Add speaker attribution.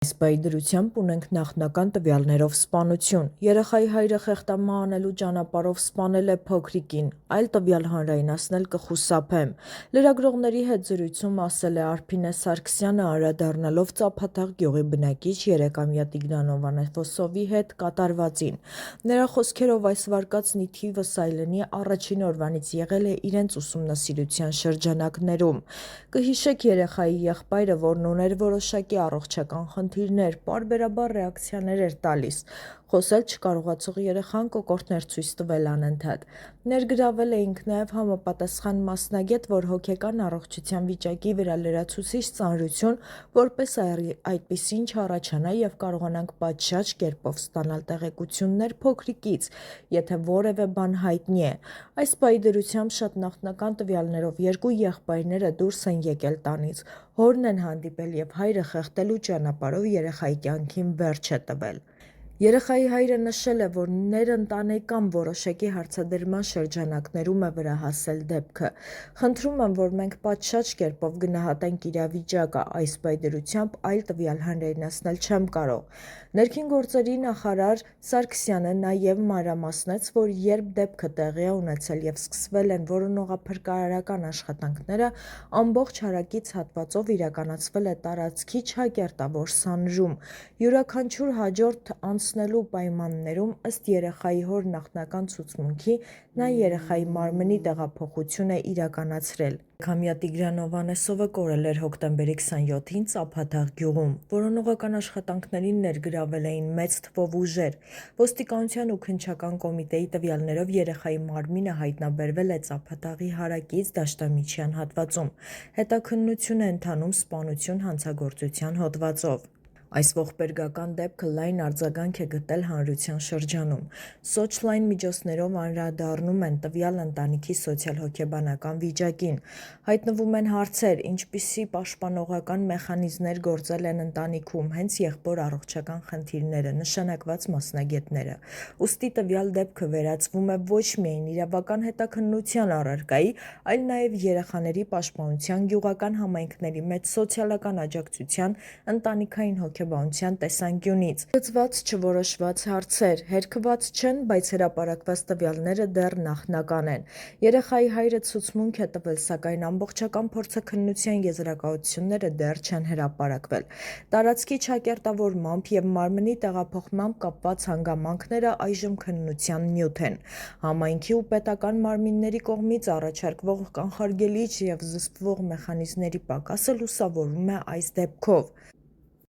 Speaker 1: Այս պայդրությամբ ունենք նախնական տվյալներով սպանություն։ Երեխայի հայրը խեղդամահ անելու ճանապարհով սպանել է փոքրիկին, այլ տվյալ հանրայնացնել կխուսափեմ։ Լրագրողների հետ զրույցում ասել է Արփինե Սարգսյանը, անդրադառնալով Ծափաթաղ գյուղի բնակիչ 3-ամյա Տիգրան Հովհաննեսովի հետ կատարվածին։ Նրա խոսքերով այս վարկածն ի թիվս այլնի առաջին օրվանից եղել է իրենց ուսումնասիրության շրջանակներում։ Կհիշեք երեխայի եղբայրը, որն ուներ որոշակի առողջական խնդիրներ, պարբերաբար ռեակցիաներ էր տալիս։ Խոսել չկարողացող երեխան կոկորդներ ցույց տվել անընդհատ։ Ներգրավել էինք նաև համապատասխան մասնագետ, որ հոգեկան առողջության վիճակի վրա լրացուցիչ ծանրություն, որպես այդպիսին չառաջանա և կարողանանք պատշաճ կերպով ստանալ տեղեկություններ փոքրիկից, եթե որևէ բան հայտնի է։ Այս պայդրությամբ շատ նախնական տվյալներով երկու եղբայրները դուրս են եկել տանից, հորն են հանդիպել և հայրը խեղդելու ճանապարհով երեխայի կյանքին վերջ է տվել։ Երեխայի հայրը նշել է, որ ներընտանեկան որոշակի հարցադրման շրջանակներում է վրա հասել դեպքը։ Խնդրում եմ, որ մենք պատշաճ կերպով գնահատենք իրավիճակը, այս պայդրությամբ այլ տվյալ հանրայնացնել չեմ կարող։ Ներքին գործերի նախարար Սարգսյանը նաև մանրամասնեց, որ երբ դեպքը տեղի է ունեցել և սկսվել են որոնողափրկարարական աշխատանքները, ամբողջ հարակից հատվածով իրականացվել է տարածքի չակերտավոր սանրում։ Յուրաքանչյուր հաջորդ անցնելու պայմաններում, ըստ երեխայի հոր նախնական ցուցմունքի, նա երեխայի մարմնի տեղափոխություն է իրականացրել։ 3-ամյա Տիգրան Հովհաննեսովը կորել էր հոկտեմբերի 27-ին Ծափաթաղ գյուղում։ Որոնողական աշխատանքներին ներգրավել էին մեծ թվով ուժեր։ Ոստիկանության ու քննչական կոմիտեի տվյալներով երեխայի մարմինը հայտնաբերվել է Ծափաթաղի հարակից դաշտամիջյան հատվածում։ Հետաքննություն է ընթանում սպանություն հանցագործության հոդվածով։ Այս ողբերգական դեպքը լայն արձագանք է գտել հանրության շրջանում։ Սոչլայն միջոցներով անդրադառնում են տվյալ ընտանիքի սոցիալ-հոգեբանական վիճակին։ Հայտնվում են հարցեր, ինչպիսի պաշտպանողական մեխանիզմներ գործել են ընտանիքում, հենց եղբոր առողջական խնդիրները, նշանակված մասնագետները։ Ուստի տվյալ դեպքը վերածվում է ոչ միայն իրավական հետաքննության առարկայի, այլ նաև երեխաների պաշտպանության, գյուղական համայնքների մեծ սոցիալական աջակցության, ընտանիքային հոգեբանության տեսանկյունից։ Լուծված չորոշված հարցեր հերքված չեն, բայց հրապարակված տվյալները դեռ նախնական են։ Երեխայի հայրը ցուցմունք է տվել, սակայն ամբողջական փորձաքննության եզրակացությունները դեռ չեն հրապարակվել։ Տարածքի չակերտավորմամբ և մարմնի տեղափոխմամբ կապված հանգամանքները այժմ քննության նյութ են։ Համայնքի ու պետական մարմինների կողմից առաջարկվող կանխարգելիչ և զսպվող մեխանիզմների պակասը լուսավորվում է այս դեպքով։